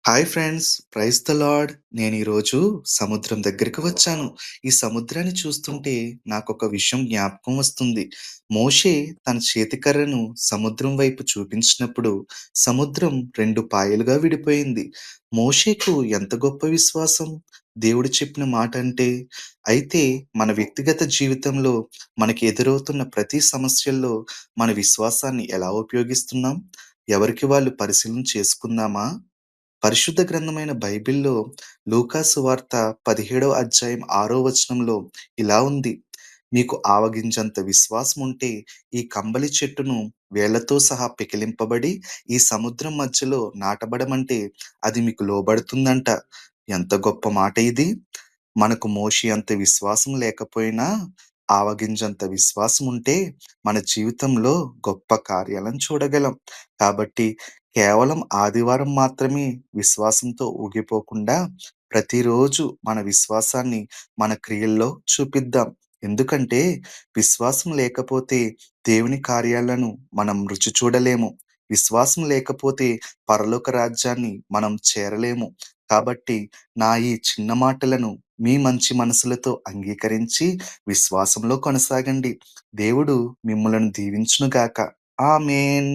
Hi friends! Praise the lord. నేనీరోజు సముద్రం దగ్గరికి వచ్చాను. ఈ సముద్రాన్ని చూస్తుంటే నాకొక విషయం జ్ఞాపకం వస్తుంది. మోషే తన చేతికర్రను సముద్రం వైపు చూపించినప్పుడు సముద్రం 2 పాయలుగా విడిపోయింది. మోషేకు ఎంత గొప్ప విశ్వాసం! దేవుడు చెప్పిన మాటంటే. అయితే మన వ్యక్తిగత జీవితంలో మనకి ఎదురవుతున్న ప్రతి సమస్యల్లో మన విశ్వాసాన్ని ఎలా ఉపయోగిస్తున్నాం? ఎవరికి వాళ్ళు పరిశీలన చేసుకుందామా? పరిశుద్ధ గ్రంథమైన బైబిల్‌లో లూకా సువార్త 17వ అధ్యాయం 6వ వచనంలో ఇలా ఉంది. మీకు ఆవగింజంత విశ్వాసముంటే ఈ కంబలి చెట్టును వేళ్ళతో సహా పెకిలింపబడి ఈ సముద్రం మధ్యలో నాటబడమంటే అది మీకు లోబడుతుందంట. ఎంత గొప్ప మాట ఇది! మనకు మోషే అంత విశ్వాసం లేకపోయినా, ఆవగింజంత విశ్వాసముంటే మన జీవితంలో గొప్ప కార్యాలను చూడగలం. కాబట్టి కేవలం ఆదివారం మాత్రమే విశ్వాసంతో ఊగిపోకుండా, ప్రతిరోజు మన విశ్వాసాన్ని మన క్రియల్లో చూపిద్దాం. ఎందుకంటే విశ్వాసం లేకపోతే దేవుని కార్యాలను మనం రుచి చూడలేము. విశ్వాసం లేకపోతే పరలోక రాజ్యాన్ని మనం చేరలేము. కాబట్టి నా ఈ చిన్న మాటలను మీ మంచి మనసులతో అంగీకరించి విశ్వాసంలో కొనసాగండి. దేవుడు మిమ్ములను దీవించును గాక. ఆమేన్.